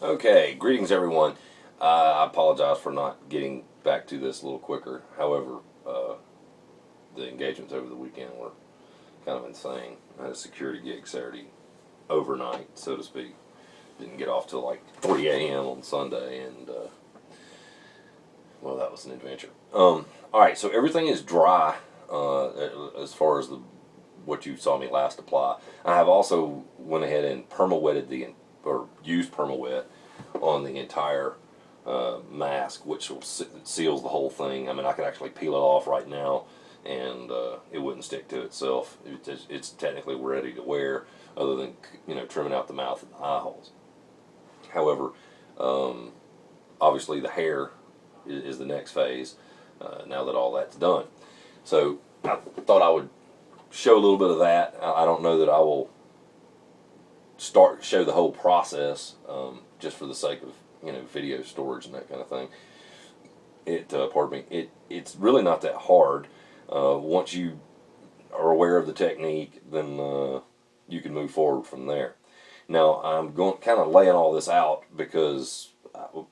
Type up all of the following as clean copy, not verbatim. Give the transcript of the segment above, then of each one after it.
Okay, greetings everyone. I apologize for not getting back to this a little quicker. However, the engagements over the weekend were kind of insane. I had a security gig Saturday overnight, so to speak. Didn't get off till like 3 a.m. on Sunday, and well, that was an adventure. All right, so everything is dry as far as what you saw me last apply. I have also went ahead and perma-wetted or used perma-wet on the entire mask, which seals the whole thing. I mean, I could actually peel it off right now, and it wouldn't stick to itself. It's technically ready to wear, other than trimming out the mouth and the eye holes. However, obviously the hair is the next phase. Now that all that's done, so I thought I would show a little bit of that. I don't know that I will show the whole process, just for the sake of video storage and that kind of thing. Pardon me. It's really not that hard. Once you are aware of the technique, then you can move forward from there. Now I'm going kind of laying all this out because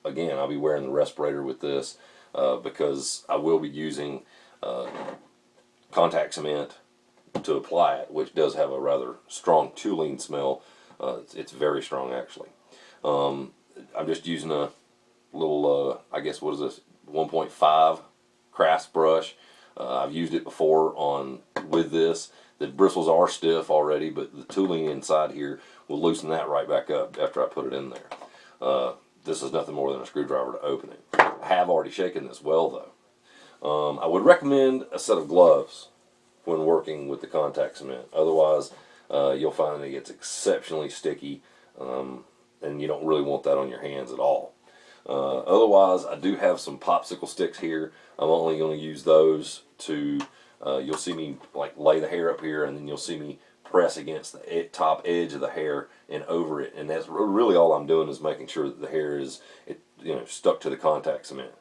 again I'll be wearing the respirator with this, because I will be using contact cement to apply it, which does have a rather strong toluene smell. It's very strong actually. I'm just using a little, I guess, what is this, 1.5 Crafts brush. I've used it before with this. The bristles are stiff already, but the tooling inside here will loosen that right back up after I put it in there. This is nothing more than a screwdriver to open it. I have already shaken this well though. I would recommend a set of gloves when working with the contact cement. Otherwise, you'll find that it gets exceptionally sticky, and you don't really want that on your hands at all. Otherwise, I do have some popsicle sticks here. I'm only going to use those to, you'll see me like lay the hair up here, and then you'll see me press against the top edge of the hair and over it. And that's really all I'm doing, is making sure that the hair is stuck to the contact cement.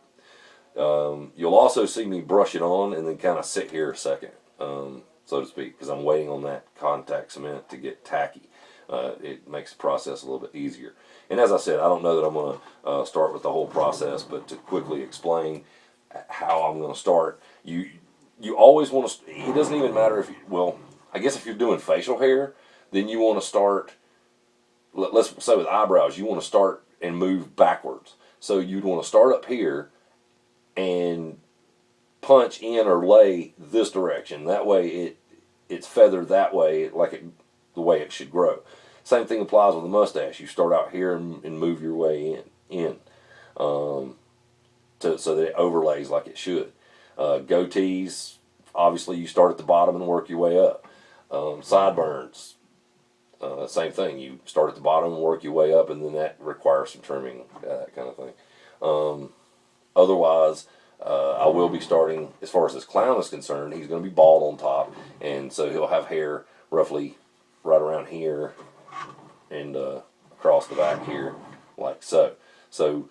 You'll also see me brush it on and then kind of sit here a second, so to speak, because I'm waiting on that contact cement to get tacky. It makes the process a little bit easier. And as I said, I don't know that I'm going to start with the whole process, but to quickly explain how I'm going to start, you always want to, it doesn't even matter if well, I guess if you're doing facial hair, then you want to start, let's say with eyebrows, you want to start and move backwards. So you'd want to start up here and punch in or lay this direction. That way it's feathered that way, the way it should grow. Same thing applies with a mustache. You start out here and move your way in, so that it overlays like it should. Goatees, obviously you start at the bottom and work your way up. Sideburns, same thing. You start at the bottom and work your way up, and then that requires some trimming, that kind of thing. Otherwise, I will be starting, as far as this clown is concerned, he's going to be bald on top, and so he'll have hair roughly right around here and across the back here, like so. So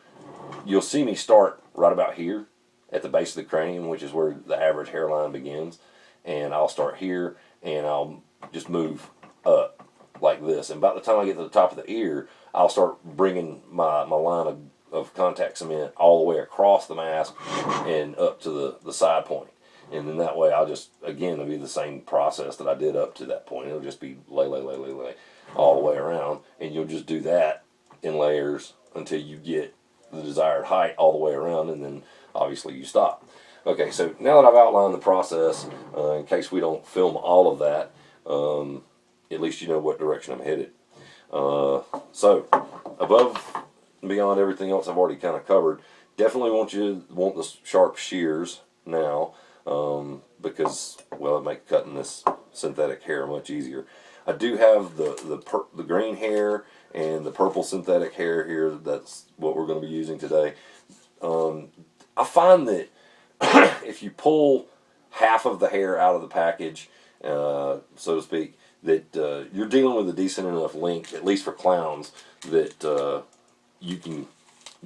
you'll see me start right about here at the base of the cranium, which is where the average hairline begins, and I'll start here and I'll just move up like this, and by the time I get to the top of the ear, I'll start bringing my line of contact cement all the way across the mask and up to the side point. And then that way I'll just, again, it'll be the same process that I did up to that point. It'll just be lay all the way around, and you'll just do that in layers until you get the desired height all the way around, and then obviously you stop. Okay, so now that I've outlined the process, in case we don't film all of that, at least you know what direction I'm headed. So above and beyond everything else I've already kind of covered, definitely want the sharp shears now, because, well, it makes cutting this synthetic hair much easier. I do have the green hair and the purple synthetic hair here. That's what we're going to be using today. I find that if you pull half of the hair out of the package, so to speak, that you're dealing with a decent enough length, at least for clowns, that you can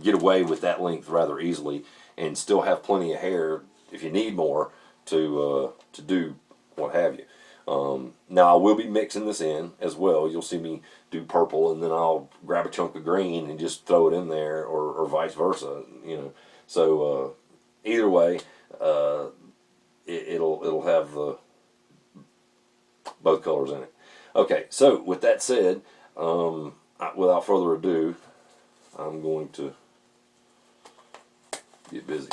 get away with that length rather easily and still have plenty of hair if you need more to do what have you. Now I will be mixing this in as well. You'll see me do purple, and then I'll grab a chunk of green and just throw it in there, or vice versa. So either way, it'll have both colors in it. Okay, so with that said, without further ado, I'm going to get busy.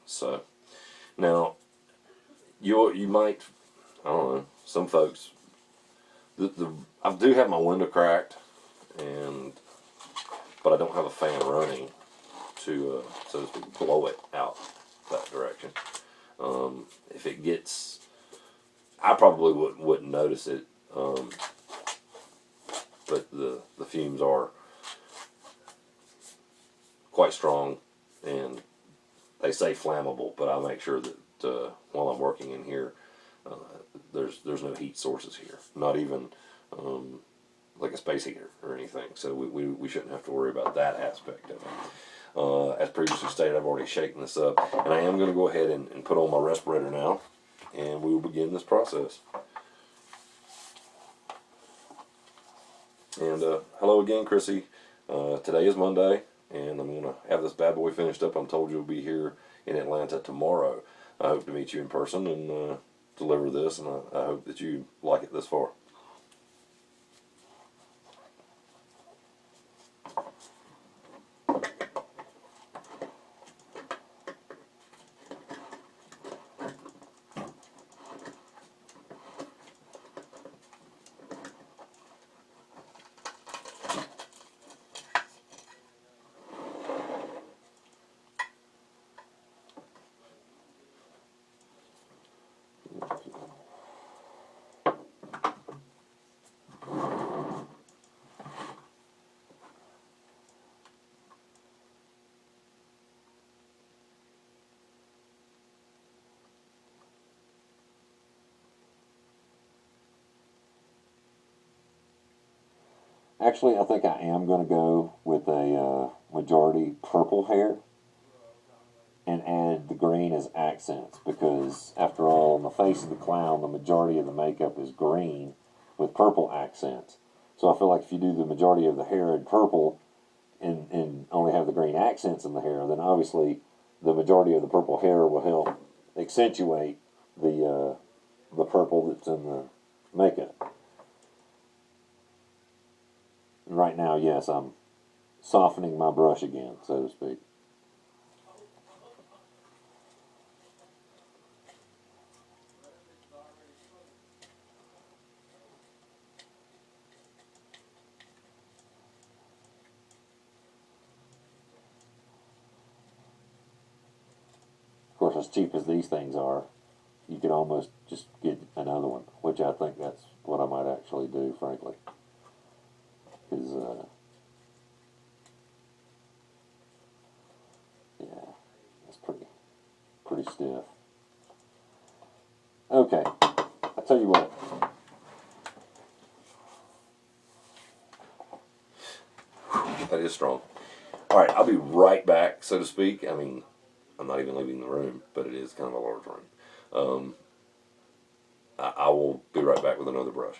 So now you might, I don't know, some folks, I do have my window cracked, but I don't have a fan running to so to speak blow it out that direction. If it gets, I probably wouldn't notice it, but the fumes are quite strong, and they say flammable, but I make sure that while I'm working in here, there's no heat sources here, not even like a space heater or anything. So we shouldn't have to worry about that aspect of it. As previously stated, I've already shaken this up, and I am going to go ahead and put on my respirator now, and we will begin this process. And hello again, Chrissy. Today is Monday, and I'm going to have this bad boy finished up. I'm told you'll be here in Atlanta tomorrow. I hope to meet you in person and deliver this, and I hope that you like it this far. Actually, I think I am going to go with a majority purple hair and add the green as accents, because after all, on the face of the clown, the majority of the makeup is green with purple accents. So I feel like if you do the majority of the hair in purple and only have the green accents in the hair, then obviously the majority of the purple hair will help accentuate the purple that's in the makeup. Right now, yes, I'm softening my brush again, so to speak. Of course, as cheap as these things are, you could almost just get another one, which I think that's what I might actually do, frankly. Because, yeah, it's pretty stiff. Okay, I'll tell you what. That is strong. All right, I'll be right back, so to speak. I mean, I'm not even leaving the room, but it is kind of a large room. I will be right back with another brush.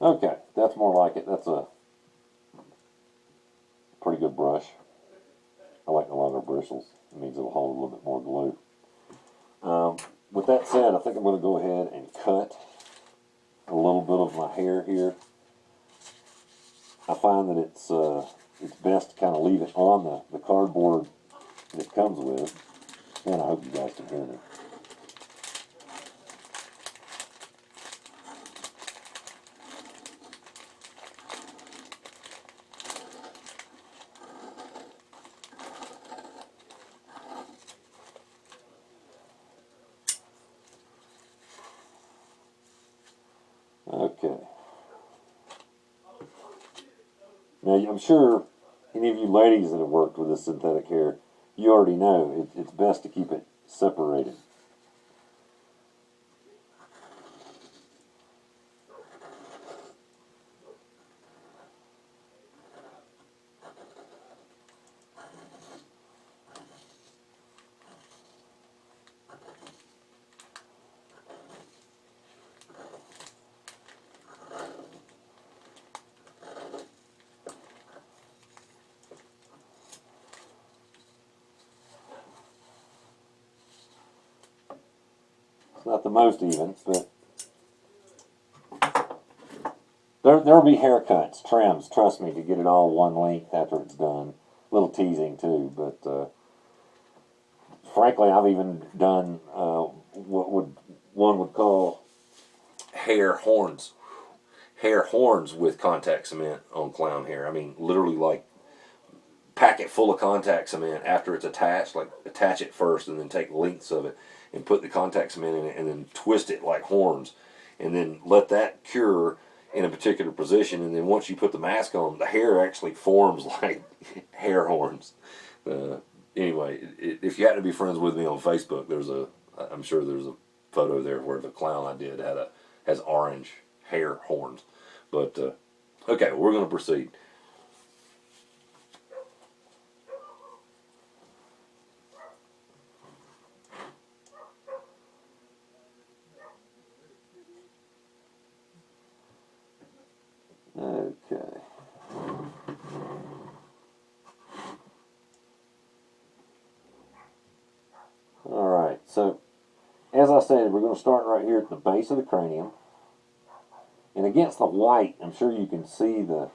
Okay, that's more like it. That's a pretty good brush. I like the longer bristles. It means it'll hold a little bit more glue. With that said, I think I'm going to go ahead and cut a little bit of my hair here. I find that it's best to kind of leave it on the cardboard that it comes with. And I hope you guys can hear me. Now, I'm sure any of you ladies that have worked with this synthetic hair, you already know it's best to keep it separated. It's not the most even, but there'll be haircuts, trims, trust me, to get it all one length after it's done. A little teasing too, but frankly, I've even done what one would call hair horns. Hair horns with contact cement on clown hair. I mean, literally like pack it full of contact cement after it's attached, like attach it first and then take lengths of it and put the contact cement in it and then twist it like horns and then let that cure in a particular position, and then once you put the mask on, the hair actually forms like hair horns. Anyway, if you happen to be friends with me on Facebook, I'm sure there's a photo there where the clown I did has orange hair horns. But okay, we're going to proceed. Okay. All right. So, as I said, we're going to start right here at the base of the cranium. And against the white, I'm sure you can see the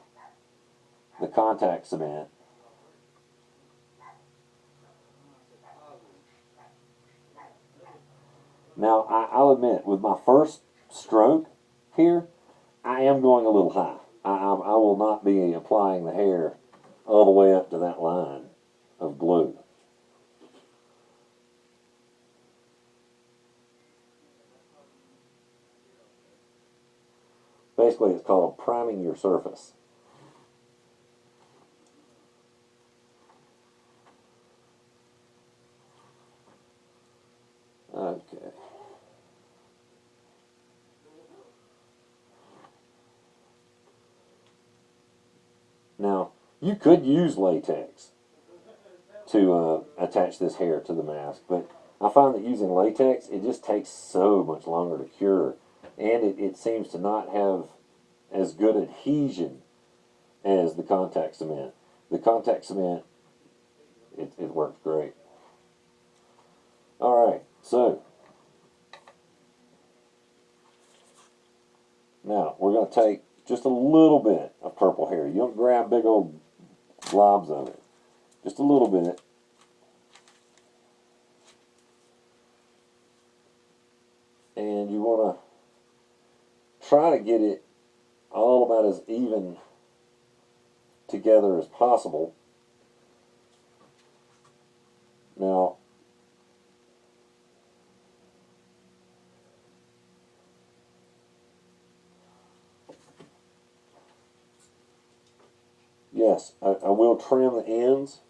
contact cement. Now, I'll admit, with my first stroke here, I am going a little high. I will not be applying the hair all the way up to that line of glue. Basically, it's called priming your surface. Okay. Now, you could use latex to attach this hair to the mask, but I find that using latex, it just takes so much longer to cure, and it seems to not have as good adhesion as the contact cement. The contact cement, it works great. All right, so now we're going to take just a little bit of purple hair. You don't grab big old globs of it. Just a little bit. And you want to try to get it all about as even together as possible. Now, yes, I will trim the ends.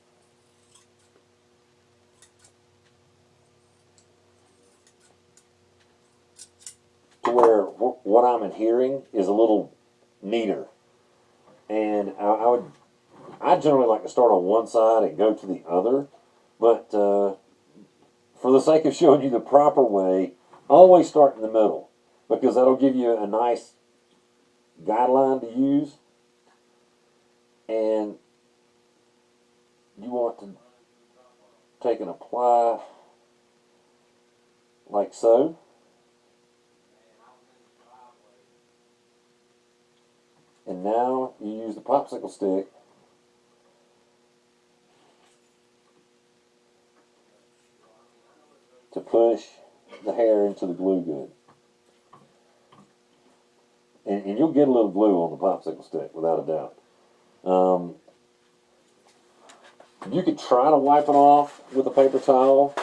To where what I'm adhering is a little neater. And I generally like to start on one side and go to the other. But for the sake of showing you the proper way, always start in the middle, because that'll give you a nice guideline to use. And you want to take and apply like so. And now you use the popsicle stick to push the hair into the glue gun. And you'll get a little glue on the popsicle stick, without a doubt. You could try to wipe it off with a paper towel,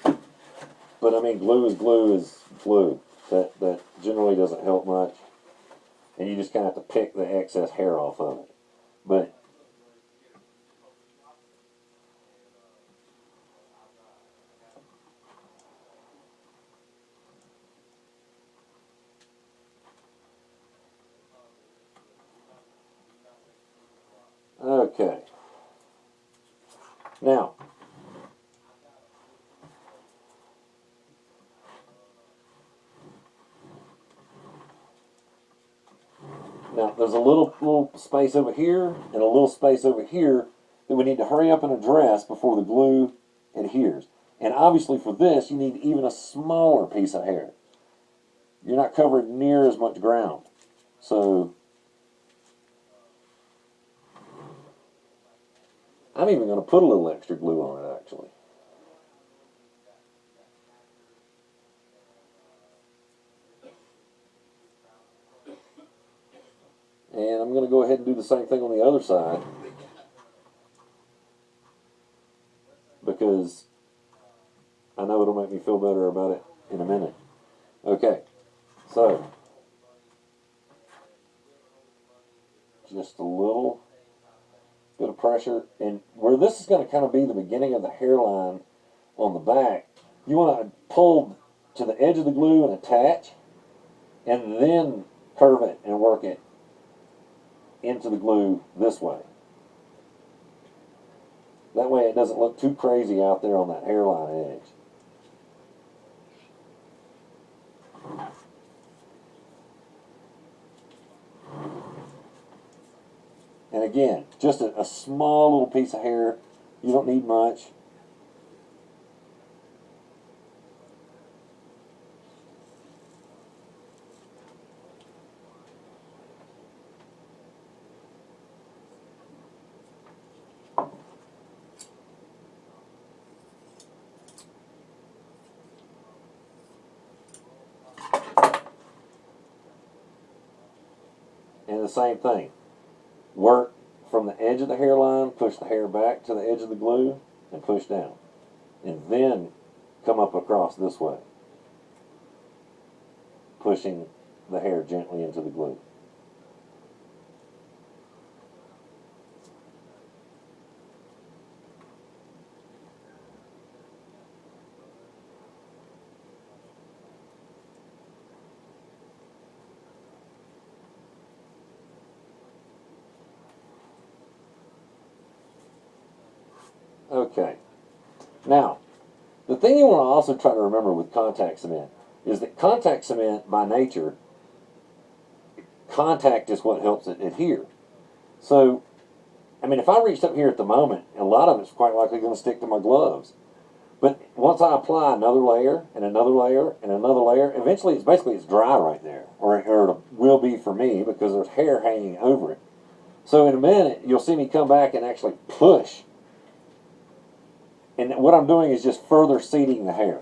but I mean, glue is glue is glue. That generally doesn't help much. and you just kind of have to pick the excess hair off of it. But okay, now there's a little space over here and a little space over here that we need to hurry up and address before the glue adheres. And obviously for this, you need even a smaller piece of hair. You're not covering near as much ground. So I'm even going to put a little extra glue on it, actually. And I'm going to go ahead and do the same thing on the other side, because I know it'll make me feel better about it in a minute. Okay, so just a little bit of pressure, and where this is going to kind of be the beginning of the hairline on the back, you want to pull to the edge of the glue and attach, and then curve it and work it into the glue this way. That way it doesn't look too crazy out there on that hairline edge. And again, just a small little piece of hair. You don't need much. And the same thing. Work from the edge of the hairline, push the hair back to the edge of the glue, and push down. And then come up across this way, pushing the hair gently into the glue. Okay. Now, the thing you want to also try to remember with contact cement is that contact cement, by nature, contact is what helps it adhere. So, I mean, if I reached up here at the moment, a lot of it's quite likely going to stick to my gloves. But once I apply another layer and another layer and another layer, eventually it's dry right there, or it will be for me because there's hair hanging over it. So in a minute, you'll see me come back and actually push. And what I'm doing is just further seeding the hair.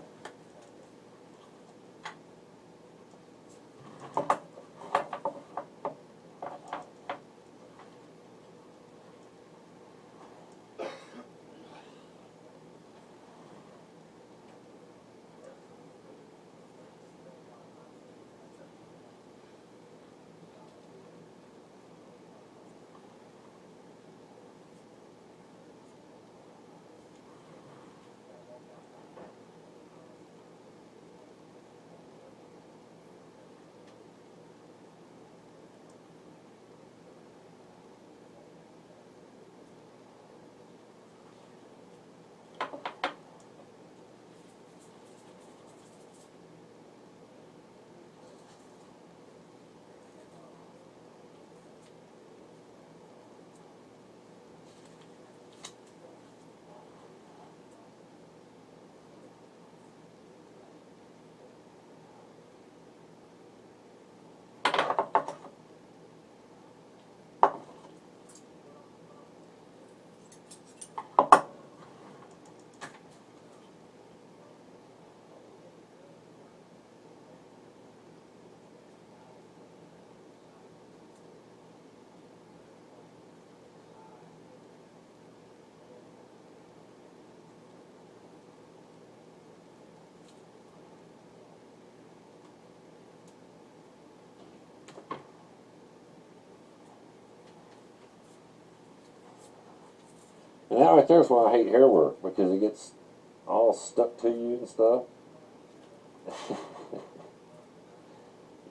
And that right there is why I hate hair work, because it gets all stuck to you and stuff.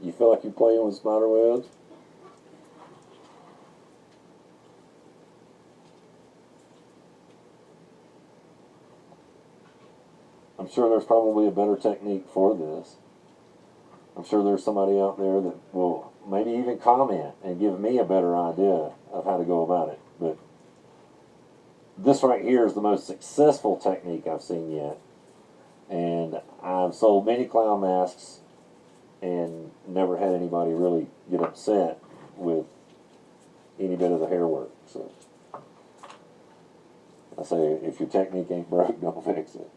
You feel like you're playing with spider webs. I'm sure there's probably a better technique for this. I'm sure there's somebody out there that will maybe even comment and give me a better idea of how to go about it. But this right here is the most successful technique I've seen yet. And I've sold many clown masks and never had anybody really get upset with any bit of the hair work. So I say, if your technique ain't broke, don't fix it.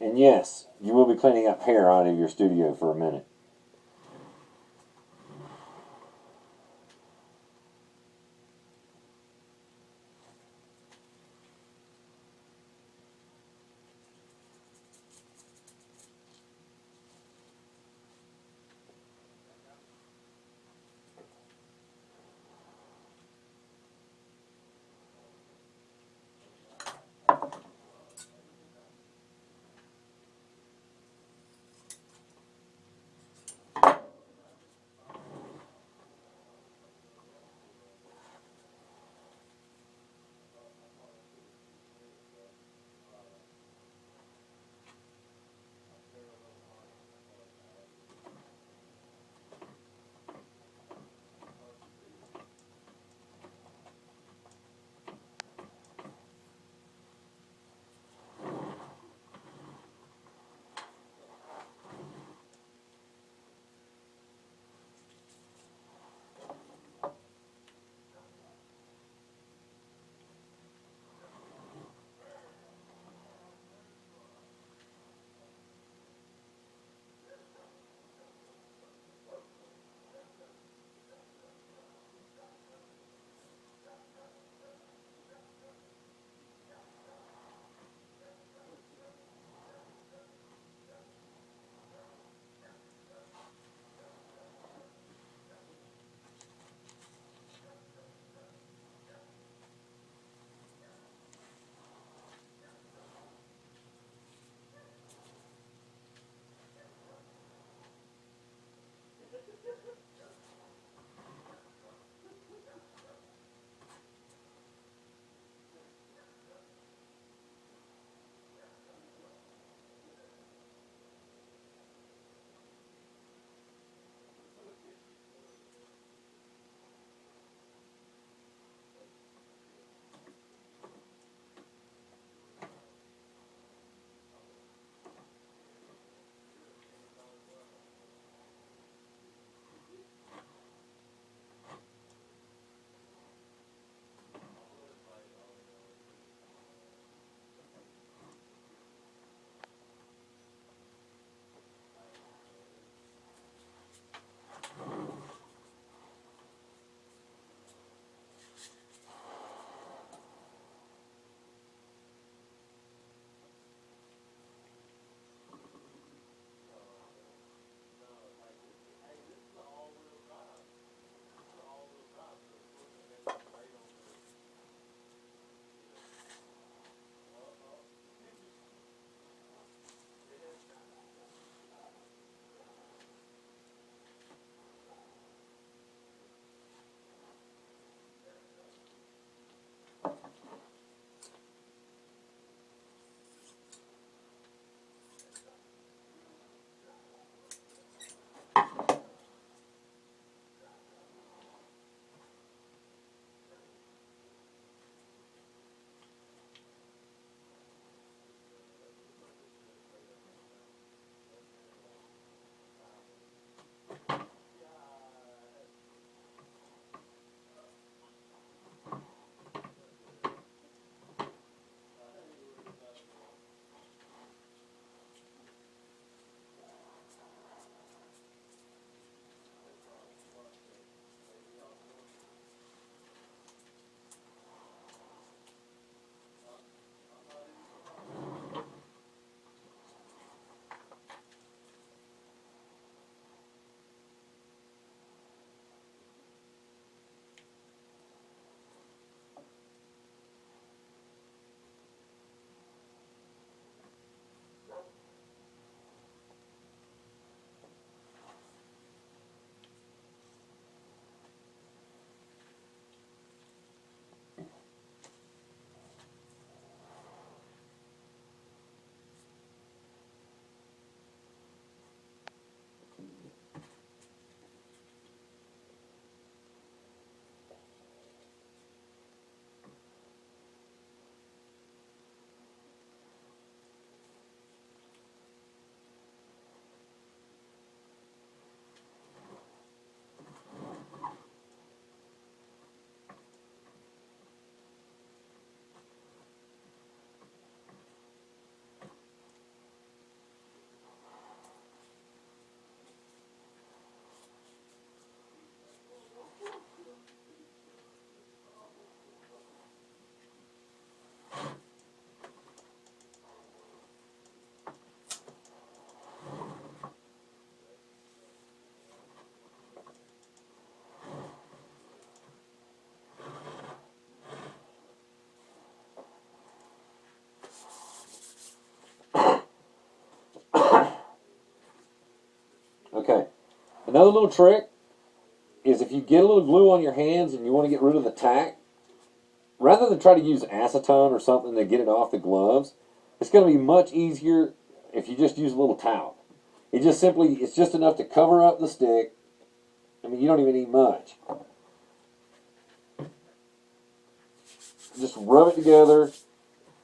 And yes, you will be cleaning up hair out of your studio for a minute. Okay. Another little trick is if you get a little glue on your hands and you want to get rid of the tack, rather than try to use acetone or something to get it off the gloves, it's going to be much easier if you just use a little towel. It's just enough to cover up the stick. I mean, you don't even need much. Just rub it together.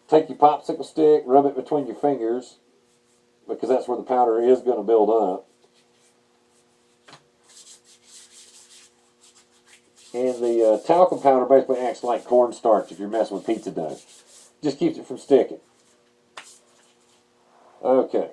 Take your popsicle stick, rub it between your fingers, because that's where the powder is going to build up. And the talcum powder basically acts like cornstarch if you're messing with pizza dough. Just keeps it from sticking. Okay.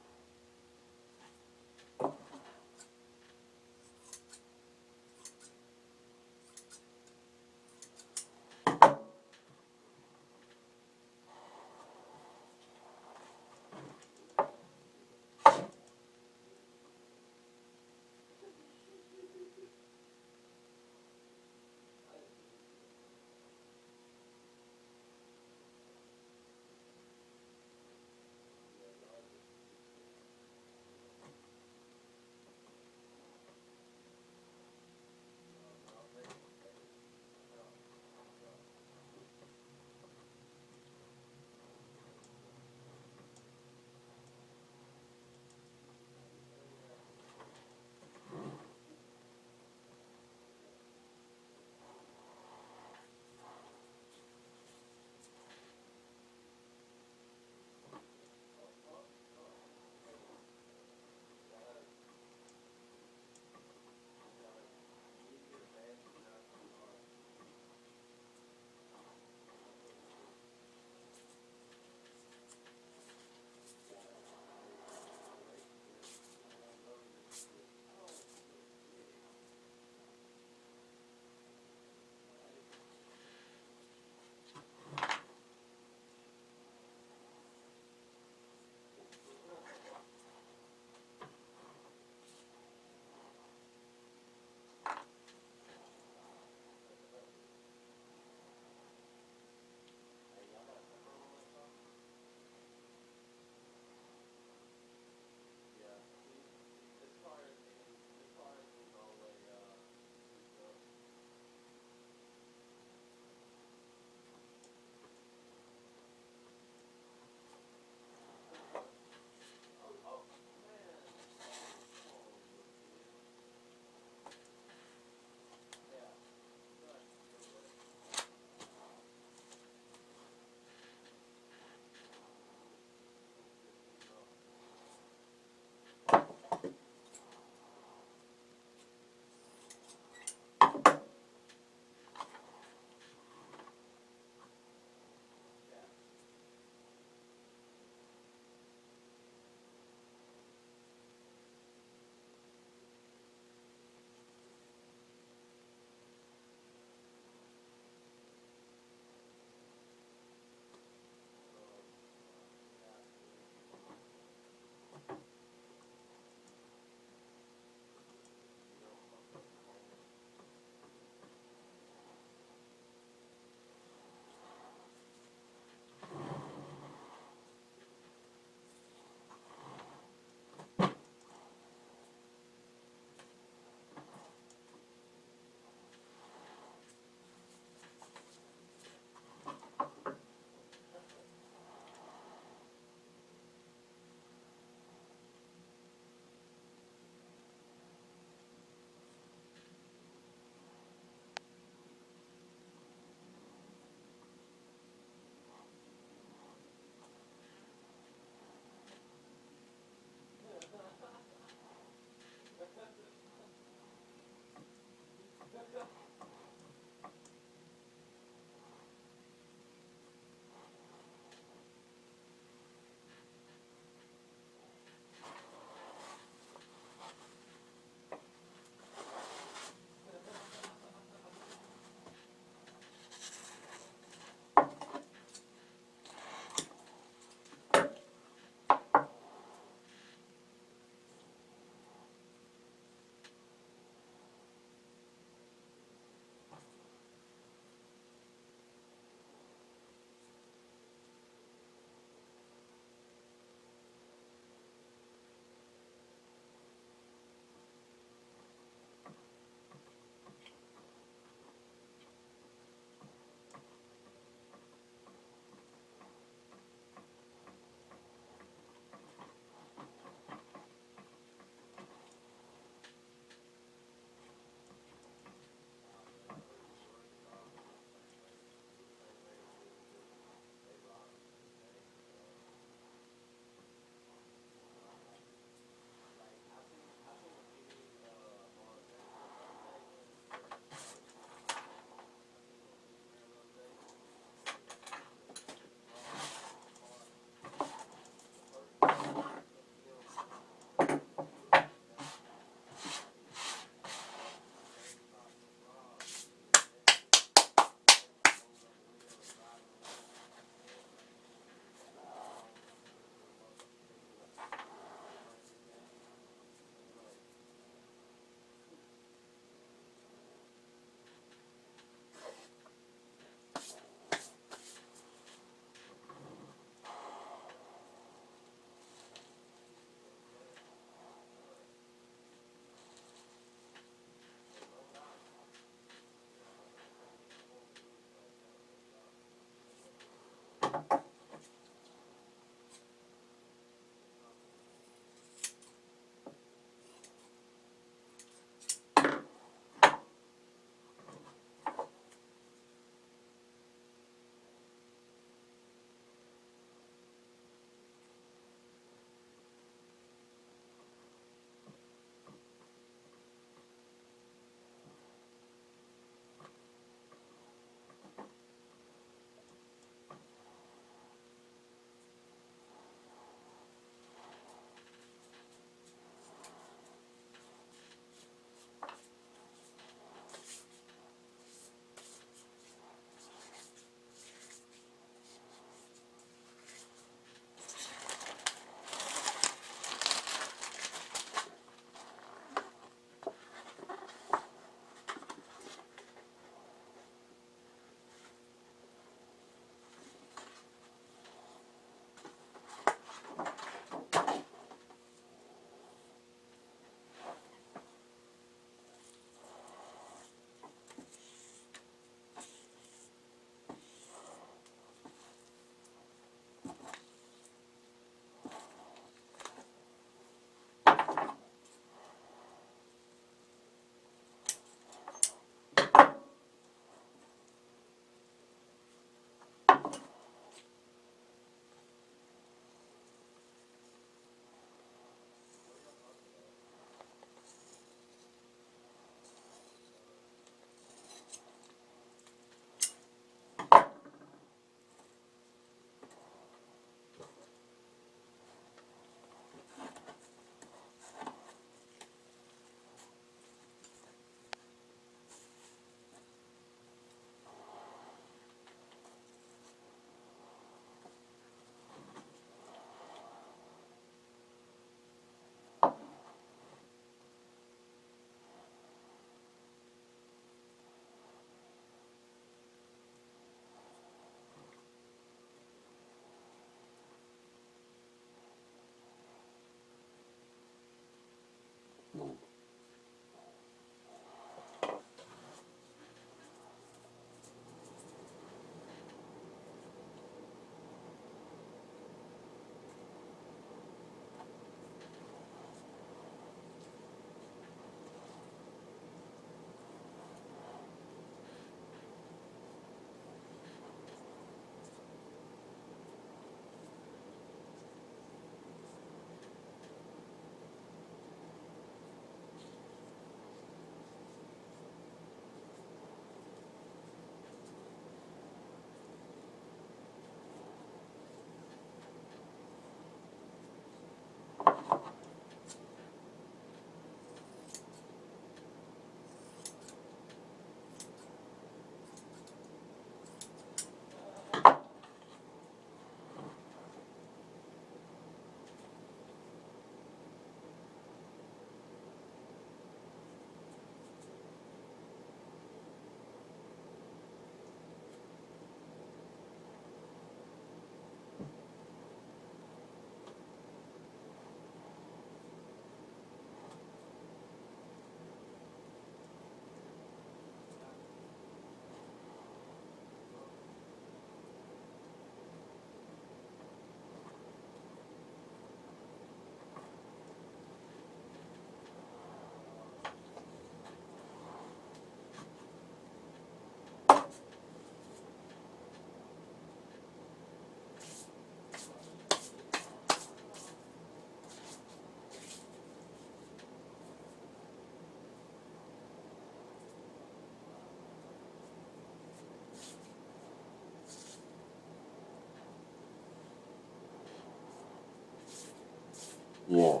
Yeah.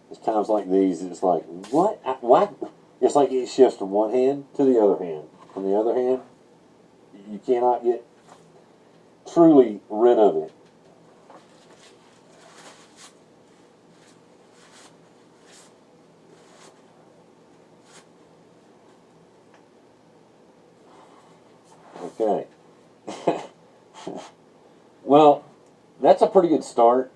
It's times like these, it's like, what? Why? It's like it shifts from one hand to the other hand. From the other hand, you cannot get truly rid of it. Okay. Well, that's a pretty good start.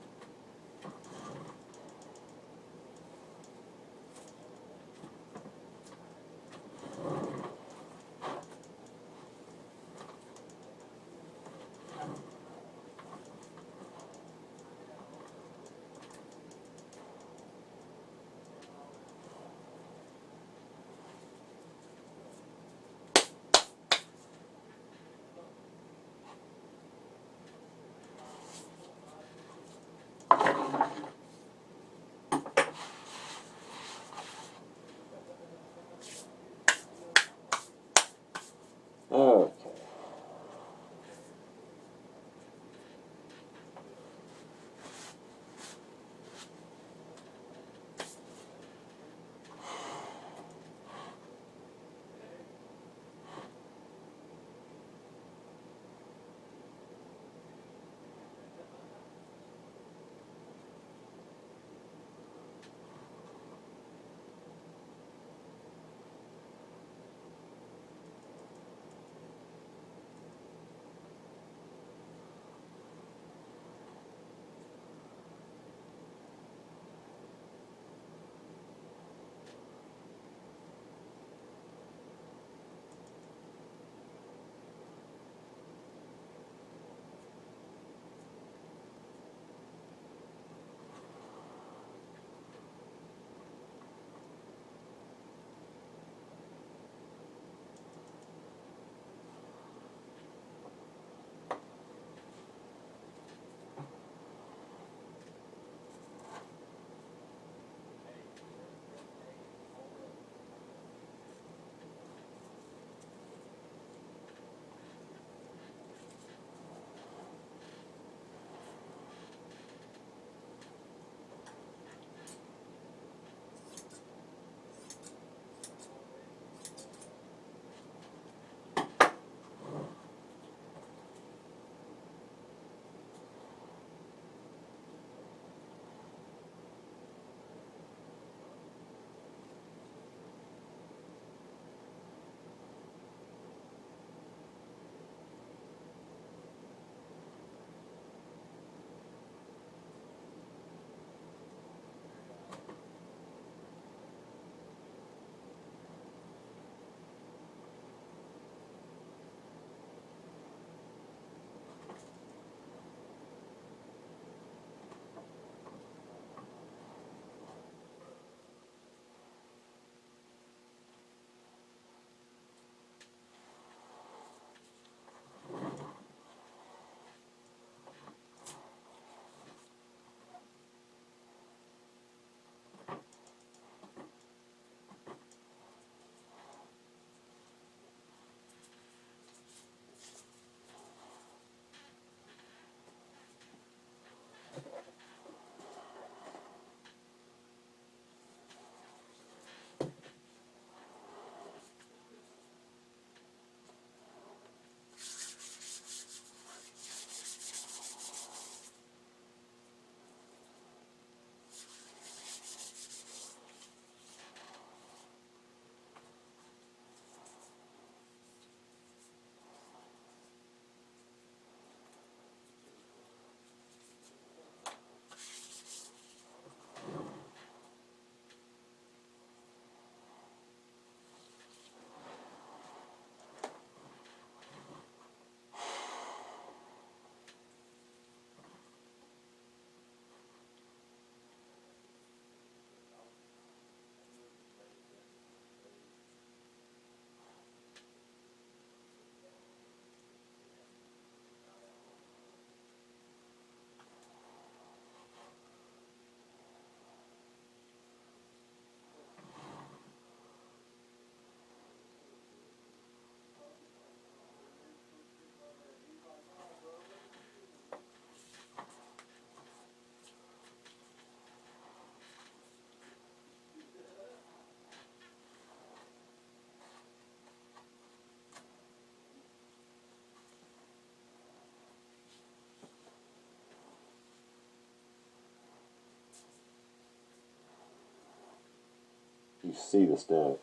you see the static.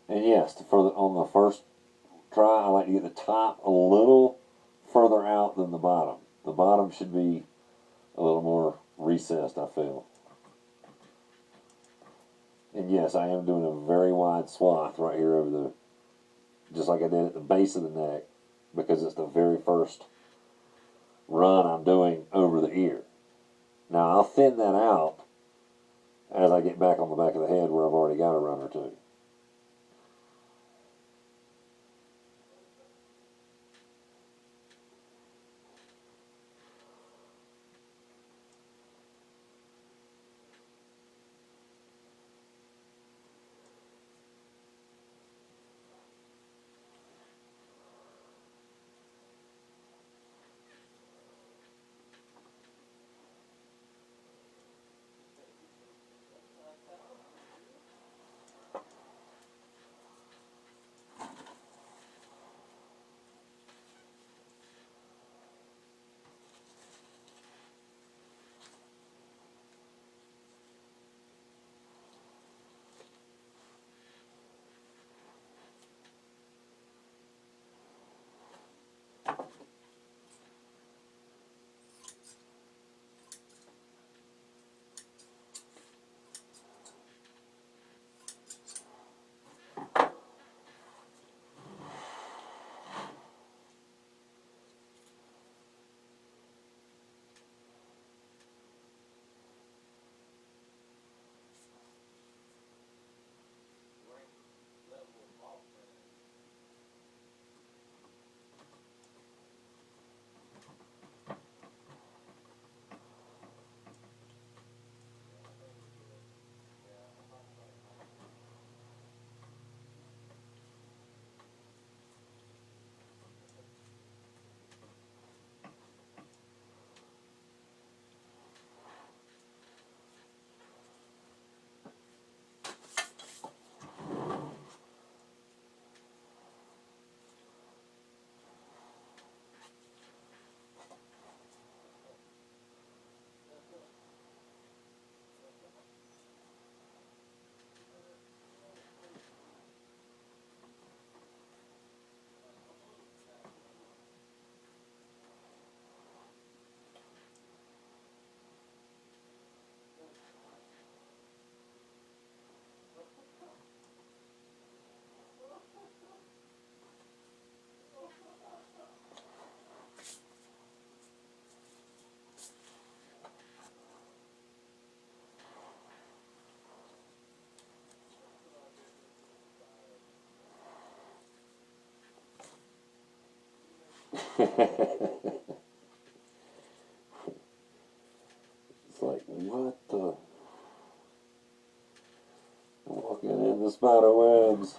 And yes, on the first try, I like to get the top a little further out than the bottom. The bottom should be a little more recessed, I feel. And yes, I am doing a very wide swath right here over the, just like I did at the base of the neck, because it's the very first run I'm doing over the ear. Now I'll thin that out as I get back on the back of the head where I've already got a run or two. It's like, what? spider webs.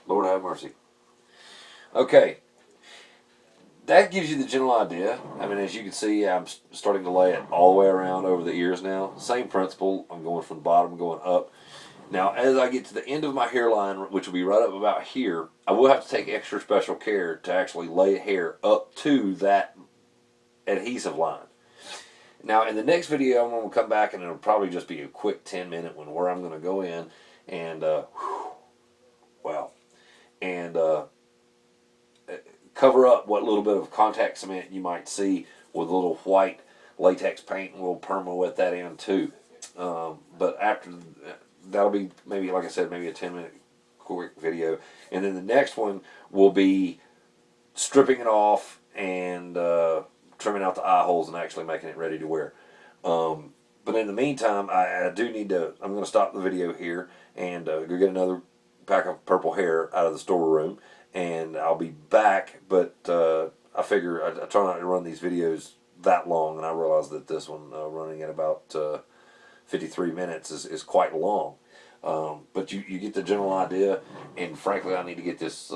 Lord have mercy. Okay, that gives you the general idea. I mean, as you can see, I'm starting to lay it all the way around over the ears now. Same principle. I'm going from the bottom, going up. Now, as I get to the end of my hairline, which will be right up about here, I will have to take extra special care to actually lay hair up to that adhesive line. Now, in the next video, I'm going to come back and it'll probably just be a quick 10-minute one where I'm going to go in and, cover up what little bit of contact cement you might see with a little white latex paint, and we'll perma wet that in too. But after that'll be maybe, like I said, maybe a 10-minute quick video, and then the next one will be stripping it off and trimming out the eye holes and actually making it ready to wear. But in the meantime, I do need to. I'm going to stop the video here and go get another pack of purple hair out of the storeroom, and I'll be back. But I figure I try not to run these videos that long, and I realize that this one running at about 53 minutes is quite long. But you get the general idea, and frankly, I need to get this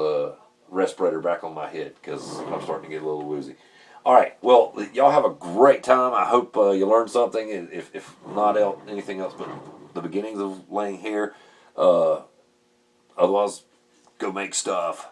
respirator back on my head because I'm starting to get a little woozy. All right, well, y'all have a great time. I hope you learned something, if not anything else but the beginnings of laying hair. Otherwise, go make stuff.